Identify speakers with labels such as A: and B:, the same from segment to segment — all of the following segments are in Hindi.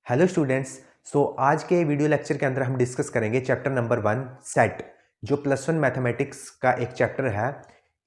A: Hello students. आज के वीडियो लेक्चर के अंदर हम डिस्कस करेंगे चैप्टर नंबर 1 सेट, जो +1 मैथमेटिक्स का एक चैप्टर है।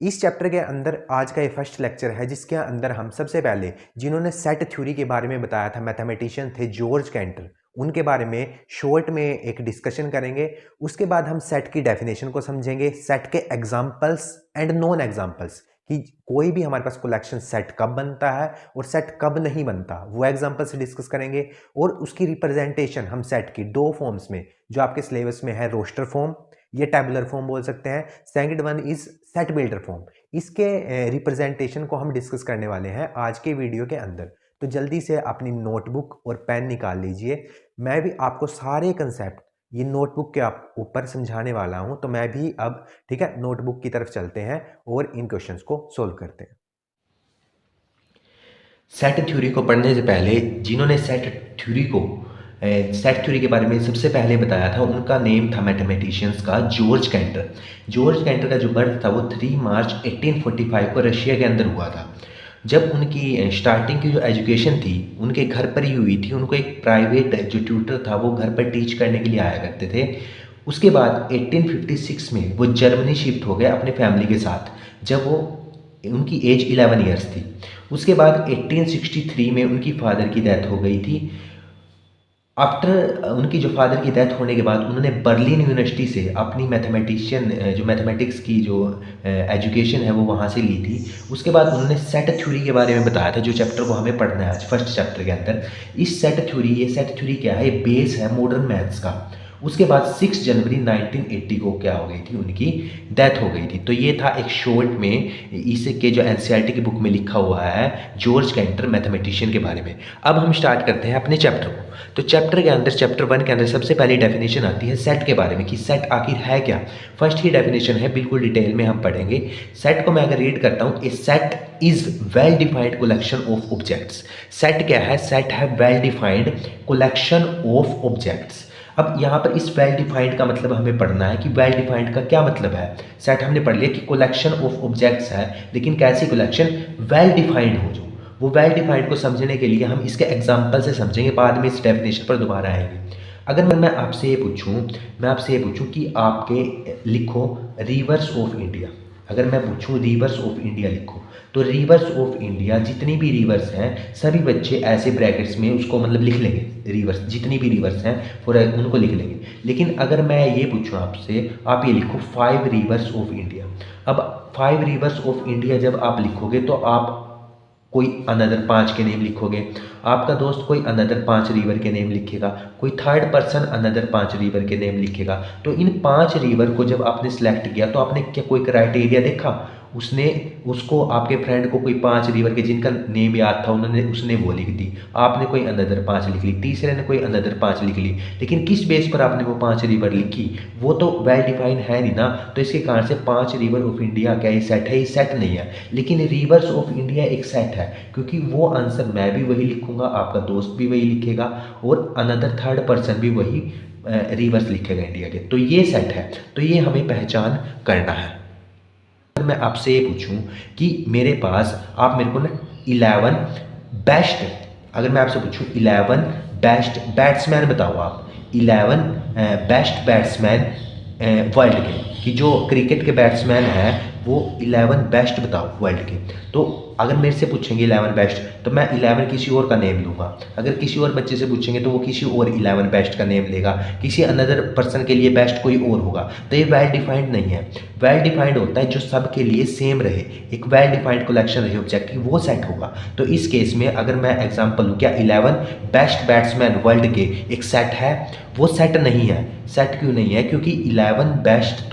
A: इस चैप्टर के अंदर आज का ये फर्स्ट लेक्चर है, जिसके अंदर हम सबसे पहले जिन्होंने सेट थ्योरी के बारे में बताया था, मैथमेटिशियन थे जॉर्ज कैंटर, उनके बारे में शॉर्ट में एक डिस्कशन करेंगे। उसके बाद हम सेट की डेफिनेशन को समझेंगे, सेट के एग्जाम्पल्स एंड नॉन एग्जाम्पल्स, कि कोई भी हमारे पास कलेक्शन सेट कब बनता है और सेट कब नहीं बनता, वो एग्जाम्पल से डिस्कस करेंगे। और उसकी रिप्रेजेंटेशन हम सेट की दो फॉर्म्स में, जो आपके सिलेबस में है, रोस्टर फॉर्म, ये टेबुलर फॉर्म बोल सकते हैं। Second one is set builder form. इसके रिप्रेजेंटेशन को हम डिस्कस करने वाले हैं आज के वीडियो के अंदर। तो जल्दी से अपनी नोटबुक और पेन निकाल लीजिए। मैं भी आपको सारे कंसेप्ट ये नोटबुक के ऊपर समझाने वाला हूं, तो मैं भी अब ठीक है नोटबुक की तरफ चलते हैं और इन क्वेश्चंस को सोल्व करते हैं।
B: सेट थ्योरी को पढ़ने से पहले जिन्होंने सेट थ्योरी के बारे में सबसे पहले बताया था, उनका नेम था मैथमेटिशियंस का जॉर्ज कैंटर। जॉर्ज कैंटर का जो बर्थ था वो 3 मार्च 1845 को रशिया के अंदर हुआ था। जब उनकी स्टार्टिंग की जो एजुकेशन थी उनके घर पर ही हुई थी। उनको एक प्राइवेट जो ट्यूटर था वो घर पर टीच करने के लिए आया करते थे। उसके बाद 1856 में वो जर्मनी शिफ्ट हो गए अपने फैमिली के साथ, जब वो उनकी एज 11 ईयर्स थी। उसके बाद 1863 में उनकी फादर की डेथ हो गई थी। आफ्टर उनकी जो फादर की डेथ होने के बाद उन्होंने बर्लिन यूनिवर्सिटी से अपनी जो मैथमेटिक्स की जो एजुकेशन है वो वहाँ से ली थी। उसके बाद उन्होंने सेट थ्योरी के बारे में बताया था, जो चैप्टर को हमें पढ़ना है आज फर्स्ट चैप्टर के अंदर। ये सेट थ्योरी क्या है? ये बेस है मॉडर्न मैथ्स का। उसके बाद 6 जनवरी 1980 को क्या हो गई थी? उनकी डेथ हो गई थी। तो ये था एक शॉर्ट में इसके जो एनसीईआरटी की बुक में लिखा हुआ है जॉर्ज कैंटर मैथमेटिशियन के बारे में। अब हम स्टार्ट करते हैं अपने चैप्टर को। तो चैप्टर 1 के अंदर सबसे पहली डेफिनेशन आती है सेट के बारे में, कि सेट आखिर है क्या। फर्स्ट ही डेफिनेशन है, बिल्कुल डिटेल में हम पढ़ेंगे। सेट को मैं अगर रीड करता हूँ, a set is well defined collection of objects. Set क्या है? सेट है well defined collection of objects. अब यहाँ पर इस वेल डिफाइंड का मतलब हमें पढ़ना है कि वेल डिफाइंड का क्या मतलब है। सेट हमने पढ़ लिया कि कलेक्शन ऑफ ऑब्जेक्ट्स है, लेकिन कैसी कलेक्शन? वेल डिफाइंड हो। जो वो वेल डिफाइंड को समझने के लिए हम इसके एग्जाम्पल से समझेंगे, बाद में इस डेफिनेशन पर दोबारा आएंगे। अगर मैं आपसे ये पूछूं कि आपके लिखो रिवर्स ऑफ इंडिया। अगर मैं पूछूं रिवर्स ऑफ इंडिया लिखो, तो रिवर्स ऑफ इंडिया जितनी भी रिवर्स हैं सभी बच्चे ऐसे ब्रैकेट्स में उसको मतलब लिख लेंगे। रिवर्स जितनी भी रिवर्स हैं फॉर उनको लिख लेंगे। लेकिन अगर मैं ये पूछूं आपसे, आप ये लिखो 5 रिवर्स ऑफ इंडिया। अब 5 रिवर्स ऑफ इंडिया जब आप लिखोगे तो आप कोई अनदर 5 के नेम लिखोगे, आपका दोस्त कोई अनदर 5 रिवर के नेम लिखेगा, कोई थर्ड पर्सन अनदर 5 रिवर के नेम लिखेगा। तो इन 5 रिवर को जब आपने सेलेक्ट किया तो आपने क्या कोई क्राइटेरिया देखा? उसको आपके फ्रेंड को कोई 5 रिवर के जिनका नेम याद था उसने वो लिख दी, आपने कोई अनदर 5 लिख ली, तीसरे ने कोई अनदर 5 लिख ली। लेकिन किस बेस पर आपने वो 5 रिवर लिखी? वो तो वेल डिफाइंड है नहीं ना। तो इसके कारण से 5 रिवर ऑफ इंडिया क्या ये सेट है? ये सेट नहीं है। लेकिन रिवर्स ऑफ इंडिया एक सेट है, क्योंकि वो आंसर मैं भी वही लिखूंगा, आपका दोस्त भी वही लिखेगा, और अनदर थर्ड पर्सन भी वही रिवर्स लिखेगा इंडिया के। तो ये सेट है, तो ये हमें पहचान करना है। अगर मैं आपसे ये पूछूं कि मेरे पास आप मेरे को ना 11 बेस्ट, अगर मैं आपसे पूछूं 11 बेस्ट बैट्समैन बताओ, आप 11 बेस्ट बैट्समैन वर्ल्ड के, कि जो क्रिकेट के बैट्समैन हैं वो 11 बेस्ट बताओ वर्ल्ड के। तो अगर मेरे से पूछेंगे 11 बेस्ट, तो मैं 11 किसी और का नेम लूँगा। अगर किसी और बच्चे से पूछेंगे तो वो किसी और 11 बेस्ट का नेम लेगा, किसी अनदर पर्सन के लिए बेस्ट कोई और होगा। तो ये वेल डिफाइंड नहीं है। वेल डिफाइंड होता है जो सब के लिए सेम रहे, एक वेल डिफाइंड कलेक्शन रहे ऑब्जेक्ट की, वो सेट होगा। तो इस केस में अगर मैं एग्जाम्पल लूँ, क्या 11 बेस्ट बैट्समैन वर्ल्ड के एक सेट है? वो सेट नहीं है। सेट क्यों नहीं है? क्योंकि 11 बेस्ट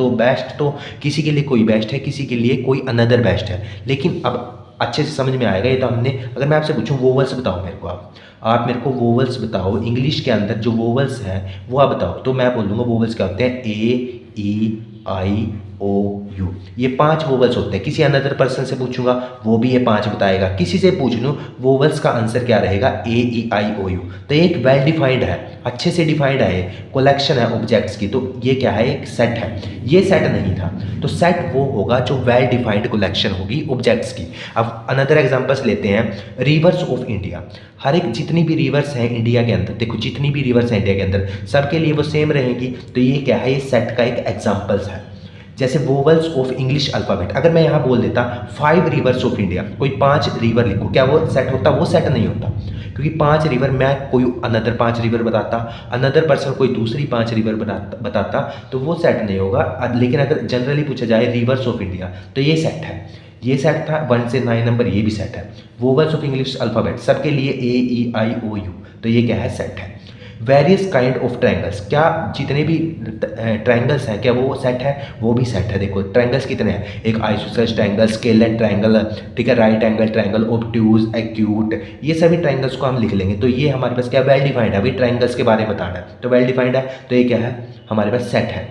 B: तो किसी के लिए कोई बेस्ट है, किसी के लिए कोई अनदर बेस्ट है। लेकिन अब अच्छे से समझ में आएगा ये तो हमने। अगर मैं आपसे पूछूं वोवल्स बताओ मेरे को, आप मेरे को वोवल्स बताओ, इंग्लिश के अंदर जो वोवल्स हैं वो आप बताओ। तो मैं बोलूँगा वोवल्स क्या होते हैं? ए, ई, आई, यू, ये 5 वोवल्स होते हैं। किसी अनदर पर्सन से पूछूंगा वो भी ये 5 बताएगा, किसी से पूछ लूँ वोवल्स का आंसर क्या रहेगा, ए ई आई ओ यू। तो ये एक वेल डिफाइंड है, अच्छे से डिफाइंड है, कलेक्शन है ऑब्जेक्ट्स की। तो ये क्या है, एक सेट है। ये सेट नहीं था, तो सेट वो होगा जो वेल डिफाइंड कलेक्शन होगी ऑब्जेक्ट्स की। अब अनदर एग्जांपल्स लेते हैं, रिवर्स ऑफ इंडिया। हर एक जितनी भी रिवर्स हैं इंडिया के अंदर, देखो जितनी भी रिवर्स हैं इंडिया के अंदर सबके लिए वो सेम रहेंगी। तो ये क्या है, ये सेट का एक एग्जांपल्स है। जैसे वोवल्स ऑफ इंग्लिश अल्फ़ाबेट, अगर मैं यहाँ बोल देता 5 रिवर्स ऑफ इंडिया, कोई 5 रिवर लिखो, क्या वो सेट होता? वो सेट नहीं होता, क्योंकि 5 रिवर मैं कोई अनदर 5 रिवर बताता, अनदर पर्सन कोई दूसरी 5 रिवर बताता, तो वो सेट नहीं होगा। लेकिन अगर जनरली पूछा जाए रिवर्स ऑफ इंडिया, तो ये सेट है। ये सेट था 1 से 9 नंबर, ये भी सेट है। वोवल्स ऑफ इंग्लिश अल्फ़ाबेट सबके लिए ए ई आई ओ यू, तो ये क्या है, सेट है। वेरियस काइंड ऑफ ट्रायंगल्स, क्या जितने भी ट्रायंगल्स हैं क्या वो सेट है? वो भी सेट है। देखो ट्रायंगल्स कितने हैं, एक आइसोसेलेस ट्रायंगल, स्केलेन ट्रायंगल, ठीक है, right angle triangle, obtuse, acute, ये सभी ट्रायंगल्स को हम लिख लेंगे। तो ये हमारे पास क्या वेल डिफाइंड है, अभी ट्रायंगल्स के बारे में बताना है, तो वेल डिफाइंड है। तो ये क्या है, हमारे पास सेट है।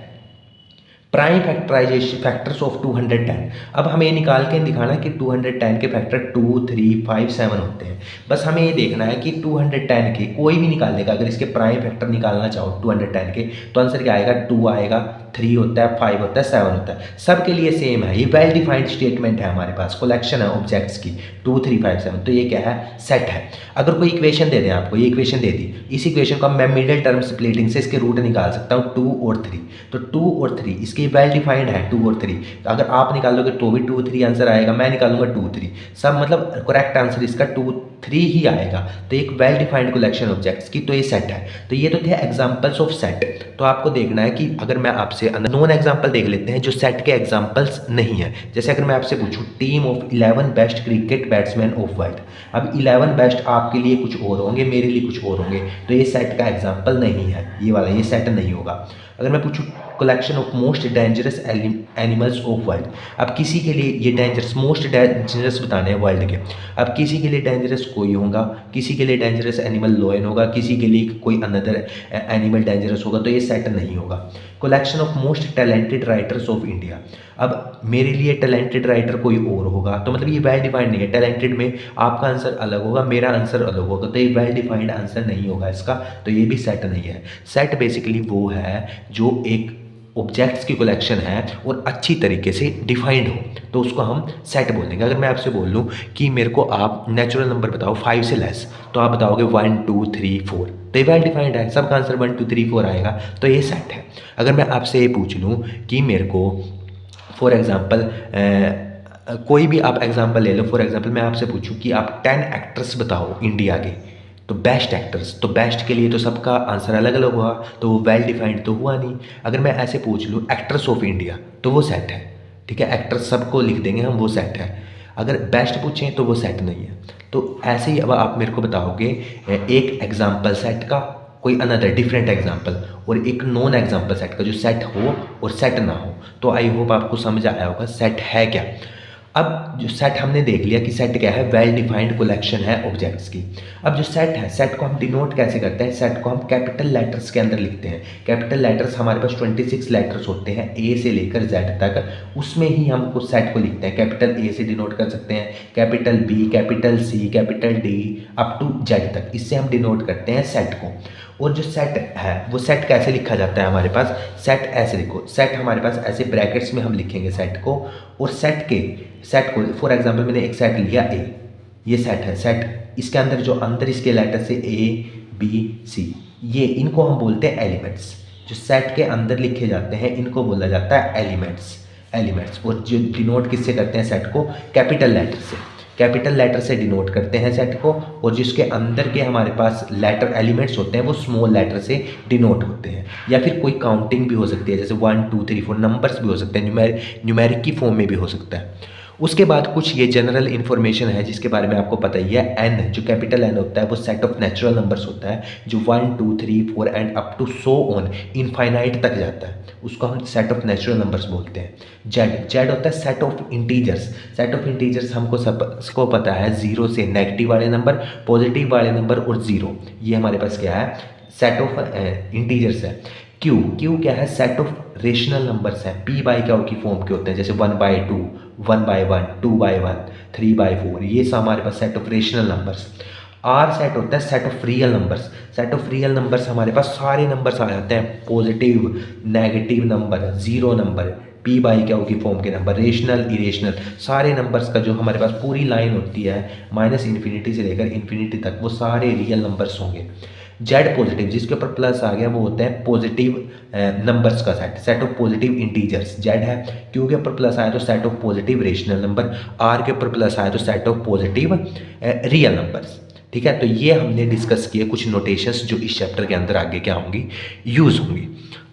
B: प्राइम फैक्टराइजेशन फैक्टर्स ऑफ 210, अब हमें ये निकाल के दिखाना है कि 210 के फैक्टर 2, 3, 5, 7 होते हैं। बस हमें ये देखना है कि 210 के कोई भी निकाल लेगा, अगर इसके प्राइम फैक्टर निकालना चाहो 210 के, तो आंसर क्या आएगा, 2 आएगा, 3 होता है, 5 होता है, 7 होता है, सबके लिए सेम है। ये वेल डिफाइंड स्टेटमेंट है, हमारे पास कलेक्शन है ऑब्जेक्ट्स की 2, 3, 5, 7, तो ये क्या है, सेट है। अगर कोई इक्वेशन दे दें आपको, ये इक्वेशन दे दी, इस इक्वेशन को मैं मिडिल टर्म स्प्लिटिंग से इसके रूट निकाल सकता हूँ 2 और 3, तो 2 और 3 इसकी वेल डिफाइंड है 2 और 3। तो अगर आप निकालोगे तो भी 2, 3 आंसर आएगा, मैं निकालूंगा 2, 3, सब मतलब करेक्ट आंसर इसका 2, 3 ही आएगा। तो एक वेल डिफाइंड कलेक्शन ऑब्जेक्ट्स की, तो ये सेट है। तो ये तो थे एग्जांपल्स ऑफ सेट। तो आपको देखना है कि अगर मैं आपसे नॉन एग्जांपल देख लेते हैं जो सेट के एग्जांपल्स नहीं है। जैसे अगर मैं आपसे पूछूं team of 11 best cricket batsman of world, अब 11 बेस्ट आपके लिए कुछ और होंगे, मेरे लिए कुछ और होंगे, तो ये सेट का एग्जाम्पल नहीं है, ये वाला, ये सेट नहीं होगा। अगर मैं पूछूं collection of most dangerous animals of world, अब किसी के लिए ये डेंजरस, मोस्ट डेंजरस बताने हैं वर्ल्ड के, अब किसी के लिए डेंजरस कोई होगा, किसी के लिए डेंजरस एनिमल लोयन होगा, किसी के लिए कोई अनदर एनिमल डेंजरस होगा, तो ये सेट नहीं होगा। Collection of most talented writers of India, अब मेरे लिए टैलेंटेड राइटर कोई और होगा, तो मतलब ये वेल डिफाइंड नहीं है। टैलेंटेड में आपका आंसर अलग होगा, मेरा आंसर अलग होगा, तो ये वेल डिफाइंड आंसर नहीं होगा इसका, तो ये भी सेट नहीं है। सेट बेसिकली वो है जो एक ऑब्जेक्ट्स की कलेक्शन है और अच्छी तरीके से डिफाइंड हो, तो उसको हम सेट बोलेंगे। अगर मैं आपसे बोल लूँ कि मेरे को आप नेचुरल नंबर बताओ 5 से लेस, तो आप बताओगे 1, 2, 3, 4, तो ये वेल डिफाइंड है, सबका आंसर 1, 2, 3, 4 आएगा, तो ये सेट है। अगर मैं आपसे ये पूछ लूँ कि मेरे को फॉर एग्ज़ाम्पल कोई भी आप एग्जांपल ले लो, फॉर एग्जांपल मैं आपसे पूछूं कि आप 10 एक्टर्स बताओ इंडिया के, तो बेस्ट एक्टर्स, तो बेस्ट के लिए तो सबका आंसर अलग अलग हुआ, तो वो वेल डिफाइंड तो हुआ नहीं। अगर मैं ऐसे पूछ लूँ एक्टर्स ऑफ इंडिया, तो वो सेट है, ठीक है, एक्टर्स सबको लिख देंगे हम, वो सेट है। अगर बेस्ट पूछें तो वो सेट नहीं है। तो ऐसे ही अब आप मेरे को बताओगे एक एग्जाम्पल सेट का, कोई अनदर डिफरेंट एग्जाम्पल, और एक नॉन एग्जाम्पल सेट का जो सेट हो और सेट ना हो। तो आई होप आपको समझ आया होगा सेट है क्या। अब जो सेट हमने देख लिया कि सेट क्या है, वेल डिफाइंड कलेक्शन है ऑब्जेक्ट्स की। अब जो सेट है, सेट को हम डिनोट कैसे करते हैं, सेट को हम कैपिटल लेटर्स के अंदर लिखते हैं। कैपिटल लेटर्स हमारे पास 26 लेटर्स होते हैं ए से लेकर जेड तक, उसमें ही हम उस सेट को लिखते हैं। कैपिटल ए से डिनोट कर सकते हैं, capital B, capital C, capital D, up to Z तक, इससे हम डिनोट करते हैं सेट को। और जो सेट है वो सेट कैसे लिखा जाता है हमारे पास, सेट ऐसे लिखो, सेट हमारे पास ऐसे ब्रैकेट्स में हम लिखेंगे सेट को, और सेट को फॉर एग्जांपल मैंने एक सेट लिया ए, ये सेट है, सेट इसके अंदर जो अंदर इसके लेटर से ए बी सी, ये इनको हम बोलते हैं एलिमेंट्स। जो सेट के अंदर लिखे जाते हैं इनको बोला जाता है एलिमेंट्स। और जो डिनोट किससे करते हैं सेट को, कैपिटल लेटर से, कैपिटल लेटर से डिनोट करते हैं सेट को, और जिसके अंदर के हमारे पास लेटर एलिमेंट्स होते हैं वो स्मॉल लेटर से डिनोट होते हैं। या फिर कोई काउंटिंग भी हो सकती है, जैसे 1, 2, 3, 4 नंबर्स भी हो सकते हैं, न्यूमेरिक की फॉर्म में भी हो सकता है। उसके बाद कुछ ये जनरल इन्फॉर्मेशन है जिसके बारे में आपको पता ही है। एन, जो कैपिटल एन होता है वो सेट ऑफ नेचुरल नंबर्स होता है, जो 1, 2, 3, 4 and up to so on infinite तक जाता है, उसको हम सेट ऑफ नेचुरल नंबर्स बोलते हैं। जेड होता है set of integers. Set of integers हमको सबको पता है, 0 से नेगेटिव वाले नंबर, पॉजिटिव वाले नंबर और 0, ये हमारे पास क्या है, सेट ऑफ इंटीजर्स है। क्यू क्या है, सेट ऑफ रेशनल नंबर्स हैं पी बाई क्या की फॉर्म के होते हैं, जैसे 1/2, 1/1, 2/1, 3/4, ये सब हमारे पास set of rational numbers. R set होता है set of real numbers. Set of real numbers हमारे पास सारे नंबर्स आ जाते हैं, positive, negative number, zero number, P by क्या होगी फॉर्म के नंबर, रेशनल, इरेशनल, सारे नंबर्स का जो हमारे पास पूरी लाइन होती है -इन्फिनिटी से लेकर इन्फिनिटी तक, वो सारे रियल नंबर्स होंगे। जेड पॉजिटिव, जिसके ऊपर प्लस आ गया, वो होता है पॉजिटिव नंबर्स का set, set of positive integers. Z है, क्यू के ऊपर प्लस आया तो set of positive rational number, R के ऊपर प्लस आया तो set of positive real numbers. ठीक है, तो ये हमने डिस्कस किए कुछ नोटेशंस जो इस चैप्टर के अंदर आगे क्या होंगी, यूज़ होंगी।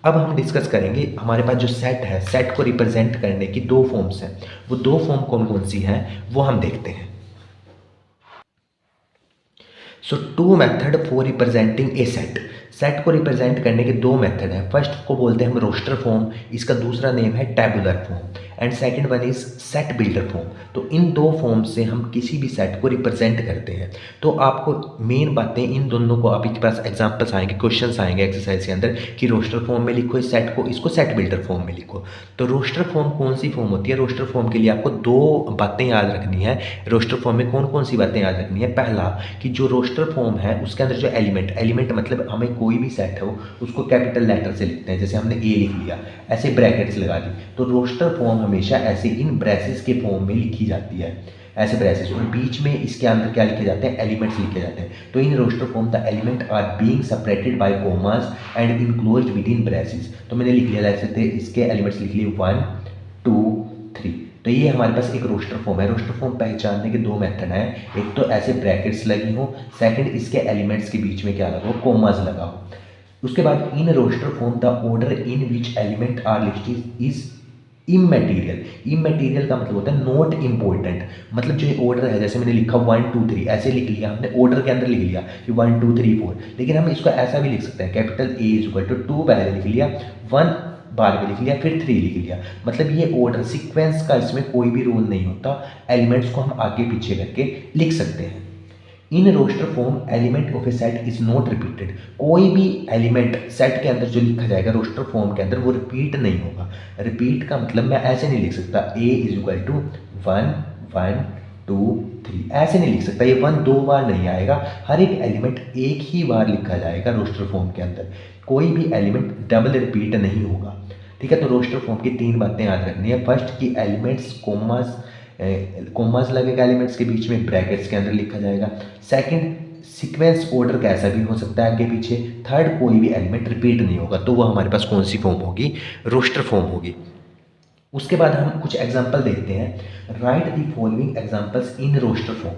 B: अब हम डिस्कस करेंगे हमारे पास जो सेट है, सेट को रिप्रेजेंट करने की दो फॉर्म्स हैं, वो दो फॉर्म कौन कौन सी हैं वो हम देखते हैं। So two method for representing a set. Set को रिप्रेजेंट करने के दो मेथड हैं। फर्स्ट को बोलते हैं हम रोस्टर फॉर्म, इसका दूसरा नेम है tabular form, and second one is set builder form. तो इन दो फॉर्म से हम किसी भी सेट को रिप्रेजेंट करते हैं। तो आपको मेन बातें इन दोनों को, आपके पास एग्जांपल्स आएंगे, क्वेश्चंस आएंगे एक्सरसाइज के अंदर कि रोस्टर फॉर्म में लिखो इस सेट को, इसको सेट बिल्डर फॉर्म में लिखो। तो रोस्टर फॉर्म कौन सी फॉर्म होती है? रोस्टर फॉर्म के लिए आपको दो बातें याद रखनी है। रोस्टर फॉर्म में कौन कौन सी बातें याद रखनी है? पहला कि जो रोस्टर फॉर्म है उसके अंदर जो एलिमेंट मतलब हमें कोई भी सेट हो उसको कैपिटल लेटर से लिखते हैं, जैसे हमने ए लिख लिया, ऐसे ब्रैकेट्स लगा दी। तो रोस्टर फॉर्म हमेशा ऐसे इन ब्रेसेस के फॉर्म में लिखी जाती है, ऐसे ब्रेसेस, और बीच में इसके अंदर क्या लिखे जाते हैं? एलिमेंट्स लिखे जाते हैं। तो in roster form the element are being separated by commas and enclosed within braces. तो मैंने लिख लिया जैसे थे, इसके एलिमेंट्स लिख लिए 1 2 3। तो ये हमारे पास एक रोस्टर फॉर्म है। रोस्टर फॉर्म पहचानने के दो मेथड हैं, एक तो ऐसे ब्रैकेट्स लगी हो, सेकंड इसके एलिमेंट्स के बीच में क्या लगा हो? कॉमास लगा हो। उसके बाद in roster form the order in which element are listed is immaterial. Immaterial का मतलब होता है नॉट इम्पोर्टेंट, मतलब जो ये ऑर्डर है, जैसे मैंने लिखा 1 2 3 ऐसे लिख लिया, हमने ऑर्डर के अंदर लिख लिया कि 1 2 3 4, लेकिन हम इसको ऐसा भी लिख सकते हैं, capital A is equal to 2 पहले लिख लिया, 1 बाद में लिख लिया, फिर 3 लिख लिया। मतलब ये ऑर्डर सीक्वेंस का इसमें कोई भी रूल नहीं होता, एलिमेंट्स को हम आगे पीछे करके लिख सकते हैं। In roster form element of a set is not repeated. कोई भी एलिमेंट सेट के अंदर जो लिखा जाएगा रोस्टर फॉर्म के अंदर वो रिपीट नहीं होगा। रिपीट का मतलब मैं ऐसे नहीं लिख सकता ए इज इक्वल टू 1 1 2 3, ऐसे नहीं लिख सकता, ये 1 2 बार नहीं आएगा, हर एक एलिमेंट एक ही बार लिखा जाएगा रोस्टर फॉर्म के अंदर, कोई भी एलिमेंट डबल रिपीट नहीं होगा। ठीक है, तो रोस्टर फॉर्म की तीन बातें याद रखनी है। फर्स्ट की एलिमेंट्स कॉमास लगेगा, एलिमेंट्स के बीच में ब्रैकेट्स के अंदर लिखा जाएगा। सेकंड, सीक्वेंस ऑर्डर कैसा भी हो सकता है आगे पीछे। थर्ड, कोई भी एलिमेंट रिपीट नहीं होगा। तो वो हमारे पास कौन सी फॉर्म होगी? रोस्टर फॉर्म होगी। उसके बाद हम कुछ एग्जाम्पल देखते हैं। Write the following examples in roster form.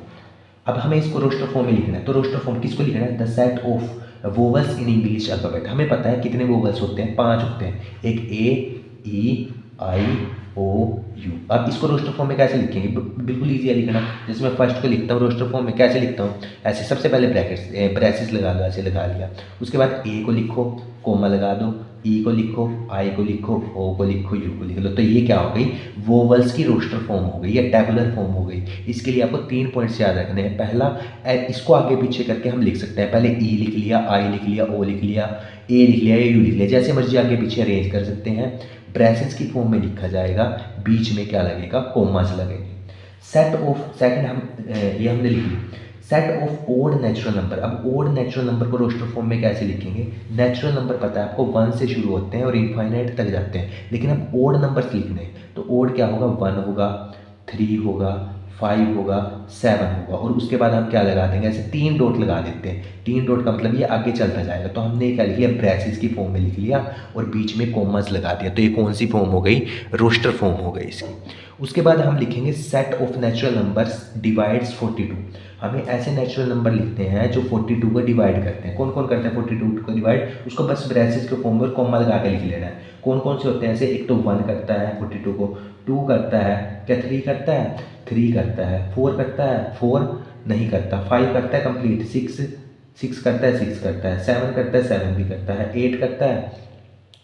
B: अब हमें इसको रोस्टर फॉर्म में लिखना है। तो रोस्टर फॉर्म किसको लिखना है? The set of vowels in English alphabet. हमें पता है कितने वोवल्स होते हैं? 5 होते हैं, एक ए ई आई ओ यू। अब इसको रोस्टर फॉर्म में कैसे लिखेंगे? बिल्कुल ईजी है लिखना। जैसे मैं फर्स्ट को लिखता हूँ रोस्टर फॉर्म में, कैसे लिखता हूँ? ऐसे सबसे पहले ब्रैकेट्स लगा लो, ऐसे लगा लिया। उसके बाद ए को लिखो, कोमा लगा दो, ई को लिखो, आई को लिखो, ओ को लिखो, यू को लिख लो। तो ये क्या हो गई? वोवल्स की रोस्टर फॉर्म हो गई या टेबुलर फॉर्म हो गई। इसके लिए आपको 3 पॉइंट्स याद रखने हैं। पहला, इसको आगे पीछे करके हम लिख सकते हैं। पहले ई लिख लिया, आई लिख लिया, ओ लिख लिया, ए लिख लिया, यू लिख लिया, जैसे मर्जी आगे पीछे अरेंज कर सकते हैं। ब्रेसेस की फॉर्म में लिखा जाएगा, बीच में क्या लगेगा? कोमास लगेंगे। सेट ऑफ, सेकंड हम ये हमने लिख लिया, set of odd natural number. अब ओड नेचुरल नंबर को रोस्टर फॉर्म में कैसे लिखेंगे? नेचुरल नंबर पता है आपको 1 से शुरू होते हैं और इनफाइनाइट तक जाते हैं, लेकिन अब ओड नंबर्स लिखने हैं। तो ओड क्या होगा? 1 होगा, 3 होगा, 5 होगा, 7 होगा, और उसके बाद हम क्या लगा देंगे? ऐसे 3 डॉट लगा देते हैं। 3 डॉट का मतलब ये आगे चलता जाएगा। तो हमने क्या लिख लिया? ब्रेसेस की फॉर्म में लिख लिया और बीच में कॉमास लगा दिया। तो ये कौन सी फॉर्म हो गई? रोस्टर फॉर्म हो गई इसकी। उसके बाद हम लिखेंगे set of natural numbers divides 42। हमें ऐसे नेचुरल नंबर लिखते हैं जो 42 को डिवाइड करते हैं। कौन कौन करते हैं 42 को डिवाइड? उसको बस ब्रेसेस के फॉर्म में कॉमा लगा के लिख लेना है। कौन कौन से होते हैं ऐसे? एक तो 1 करता है 42 को, 2 करता है, क्या 3 करता है? 3 करता है, 4 करता है, 4 नहीं करता, 5 करता है कंप्लीट, 6 करता है, 6 करता है, 7 करता है, 7 भी करता है, 8 करता है,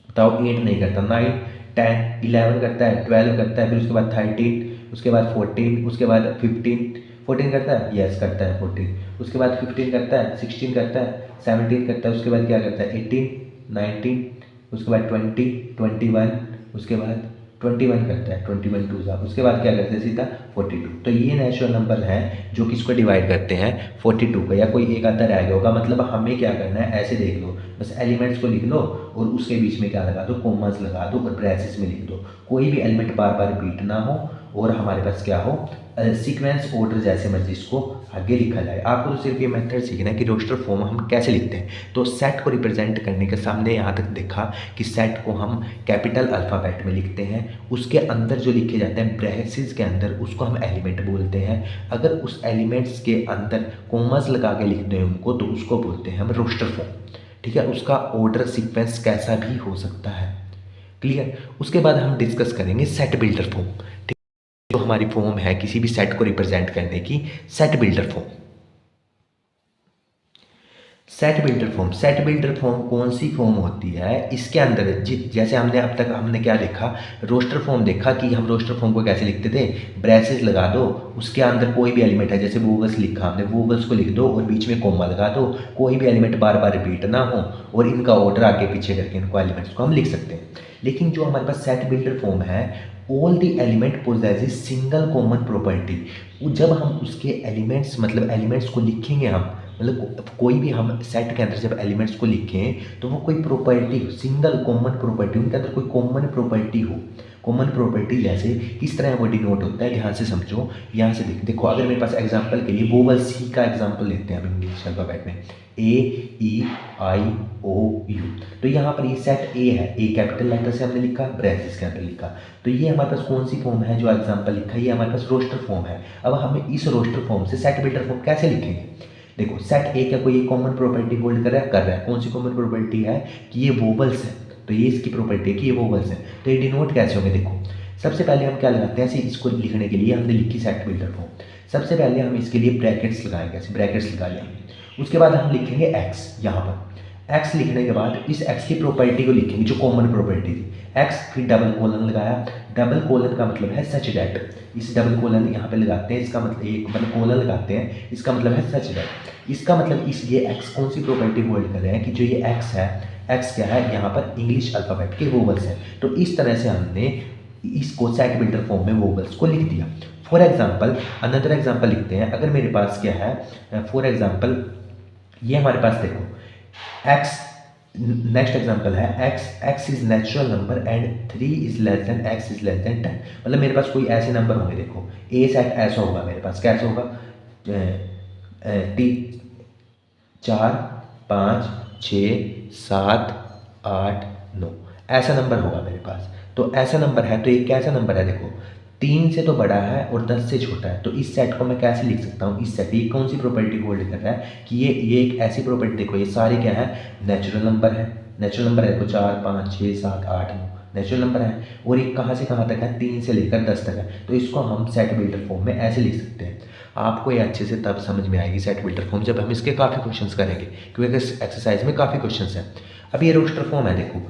B: बताओ 8 नहीं करता, 9 10 11 करता है, 12 करता है, फिर उसके बाद 13, उसके बाद 14, उसके बाद 15, 14 करता है, यस करता है 14, उसके बाद 15 करता है, 16 करता है, 17 करता है, उसके बाद क्या करता है 18 19 उसके बाद 20, 21, उसके बाद 21 करता है, 21 टू ज़ा, उसके बाद क्या करते हैं सीधा 42। तो ये नेचुरल नंबर हैं जो किसको डिवाइड करते हैं 42 का, या कोई एक आधा रह गया होगा। मतलब हमें क्या करना है, ऐसे देख लो, बस एलिमेंट्स को लिख लो और उसके बीच में क्या लगा दो, कॉमास लगा दो और ब्रैकेट्स में लिख दो। कोई भी एलिमेंट बार बार रिपीट ना हो और हमारे पास क्या हो, सीक्वेंस ऑर्डर जैसे मर्जी इसको आगे लिखा जाए। आपको तो सिर्फ ये मेथड सीखना है कि रोस्टर फॉर्म हम कैसे लिखते हैं। तो सेट को रिप्रेजेंट करने के सामने यहाँ तक देखा कि सेट को हम कैपिटल अल्फ़ाबेट में लिखते हैं, उसके अंदर जो लिखे जाते हैं ब्रैकेट्स के अंदर, उसको हम एलिमेंट बोलते हैं। अगर उस एलिमेंट्स के अंदर कॉमास लगा के लिखते हैं उनको, तो उसको बोलते हैं हम रोस्टर फॉर्म। ठीक है, उसका ऑर्डर सीक्वेंस कैसा भी हो सकता है। क्लियर। उसके बाद हम डिस्कस करेंगे सेट बिल्डर फॉर्म। जो हमारी फॉर्म है किसी भी सेट को रिप्रेजेंट करने की, set builder form. Set builder form कौन सी फॉर्म होती है, इसके अंदर जैसे हमने अब तक हमने क्या देखा, रोस्टर फॉर्म देखा कि हम रोस्टर फॉर्म को कैसे लिखते थे, ब्रेसेस लगा दो, उसके अंदर कोई भी एलिमेंट है, जैसे वोवल्स लिखा हमने, वोवल्स को लिख दो और बीच में कोमा लगा दो, कोई भी एलिमेंट बार बार रिपीट ना हो और इनका ऑर्डर आगे पीछे करके इनको एलिमेंट्स को हम लिख सकते हैं। लेकिन जो हमारे पास सेट बिल्डर फॉर्म है, all the element possesses single common property. जब हम उसके एलिमेंट्स मतलब एलिमेंट्स को लिखेंगे, हम मतलब कोई भी हम सेट के अंदर जब एलिमेंट्स को लिखें तो वो कोई प्रॉपर्टी हो, सिंगल कॉमन प्रॉपर्टी, उनके अंदर कोई कॉमन प्रॉपर्टी हो। कॉमन प्रॉपर्टी जैसे किस तरह वो डिनोट होता है, ध्यान से समझो। यहाँ से देखो, अगर मेरे पास एग्जांपल के लिए वोवल सी का एग्जांपल लेते हैं अब इंग्लिश अल्फाबेट में, A, E, I, O, U। तो यहाँ पर ये सेट ए है, ए कैपिटल लेटर से हमने लिखा, ब्रैकेट्स के अंदर लिखा। तो ये हमारे पास कौन सी फॉर्म है, जो एग्जांपल लिखा है, ये हमारे पास रोस्टर फॉर्म है। अब हमें इस रोस्टर फॉर्म से सेट बिल्डर फॉर्म कैसे लिखेंगे। देखो, सेट ए का कोई कॉमन प्रॉपर्टी होल्ड कर रहा है, कौन सी कॉमन प्रॉपर्टी है कि ये वोवल्स है, तो ये इसकी प्रॉपर्टी है कि ये वोवल्स है। तो ये डिनोट कैसे होंगे, देखो सबसे पहले हम क्या लगाते हैं, ऐसे इसको लिखने के लिए हमने लिखी सेट बिल्डर फॉर्म, सबसे पहले हम इसके लिए ब्रैकेट्स लगाएंगे, ऐसे ब्रैकेट्स लगा लेंगे। उसके बाद हम लिखेंगे एक्स, यहाँ पर एक्स लिखने के बाद इस एक्स की प्रॉपर्टी को लिखेंगे जो कॉमन प्रॉपर्टी थी, एक्स, फिर डबल कोलन लगाया। डबल कोलन का मतलब है सच दैट, इस डबल कोलन यहाँ पे लगाते हैं, इसका मतलब एक मतलब कोलन लगाते हैं, इसका मतलब है सच दैट। इसका मतलब इस ये एक्स कौन सी प्रॉपर्टी होल्ड कर रहे हैं कि जो ये एक्स है, एक्स क्या है, यहाँ पर इंग्लिश अल्फ़ाबेट के वोवल्स हैं। तो इस तरह से हमने इसको सेट बिल्डर फॉर्म में वोवल्स को लिख दिया। फॉर एग्जाम्पल अनदर एग्जाम्पल लिखते हैं। अगर मेरे पास क्या है, फॉर एग्जाम्पल ये हमारे पास देखो x, नेक्स्ट एग्जांपल है x is natural number and 3 is less than x is less than 10। मतलब मेरे पास कोई ऐसे नंबर होंगे, देखो a सेट ऐसा होगा मेरे पास, कैसा होगा, 4, 5, 6, 7, 8, 9 ऐसा नंबर होगा मेरे पास। तो ऐसा नंबर है, तो ये कैसा नंबर है, देखो 3 से तो बड़ा है और 10 से छोटा है। तो इस सेट को मैं कैसे लिख सकता हूँ, इस सेट ये कौन सी प्रॉपर्टी होल्ड कर रहा है कि ये एक ऐसी प्रॉपर्टी, देखो ये सारे क्या है, नेचुरल नंबर है, नेचुरल नंबर है, देखो 4, 5, 6, 7, 8, 9 नेचुरल नंबर है। और ये कहाँ से कहाँ तक है, 3 से लेकर 10 तक है। तो इसको हम सेट बिल्डर फॉर्म में ऐसे लिख सकते हैं। आपको ये अच्छे से तब समझ में आएगी सेट बिल्डर फॉर्म जब हम इसके काफ़ी क्वेश्चंस करेंगे, क्योंकि एक्सरसाइज में काफ़ी क्वेश्चंस हैं। अब ये रोस्टर फॉर्म है, देखो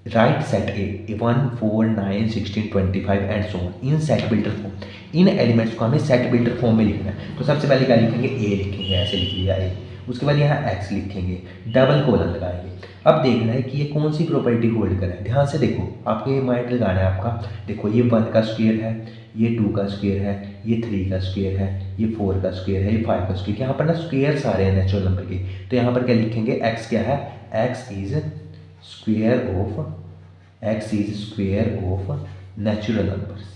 B: right set A 1, 4, 9, 16, 25 and so on in set builder form. In elements को हमें सेट बिल्डर फॉर्म में लिखना है। तो सबसे पहले क्या लिखेंगे, ए लिखेंगे, ऐसे लिख लिया ए। उसके बाद यहाँ एक्स लिखेंगे, डबल कोलन लगाएंगे। अब देखना है कि ये कौन सी प्रॉपर्टी होल्ड कर रहा है। ध्यान से देखो, आपको ये माइंड लगाना है आपका। देखो ये 1 का स्क्वायर है, ये 2 का स्क्वायर है, ये 3 का स्क्वायर है, ये 4 का स्क्वायर है, ये 5 का स्क्वायर। यहाँ पर ना स्क्वायर आ रहे हैं नेचुरल नंबर के। तो यहाँ पर क्या लिखेंगे, एक्स क्या है, x is square of natural number.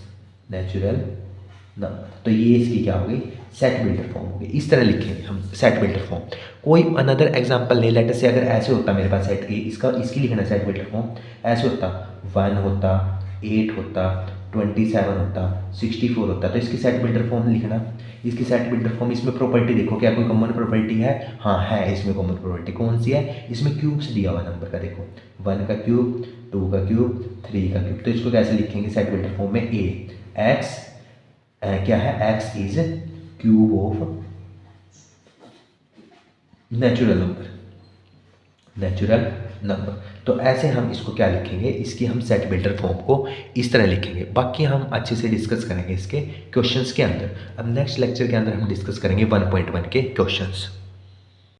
B: तो ये इसकी क्या हो गई, सेट बिल्डर फॉर्म हो गई। इस तरह लिखेंगे हम सेट बिल्डर फॉर्म। कोई अनदर एग्जांपल ले, लेटर से अगर ऐसे होता मेरे पास सेट ए, इसकी लिखना सेट बिल्डर फॉर्म ऐसे होता, 1 होता, 8 होता, 27 होता, 64 होता। तो इसकी सेट बिल्डर फॉर्म लिखना, इसकी सेट बिल्डर फॉर्म। इसमें प्रॉपर्टी देखो, क्या कोई कॉमन प्रॉपर्टी है, हाँ है, इसमें कॉमन प्रॉपर्टी कौन सी है, इसमें क्यूब्स दिया हुआ नंबर का, देखो 1 का क्यूब, 2 का क्यूब, 3 का क्यूब। तो इसको कैसे लिखेंगे सेट बिल्डर फॉर्म में, ए एक्स क्या है, x is cube of natural number. तो ऐसे हम इसको क्या लिखेंगे, इसकी हम सेट बिल्डर फॉर्म को इस तरह लिखेंगे। बाकी हम अच्छे से डिस्कस करेंगे इसके क्वेश्चंस के अंदर। अब नेक्स्ट लेक्चर के अंदर हम डिस्कस करेंगे 1.1 के क्वेश्चंस।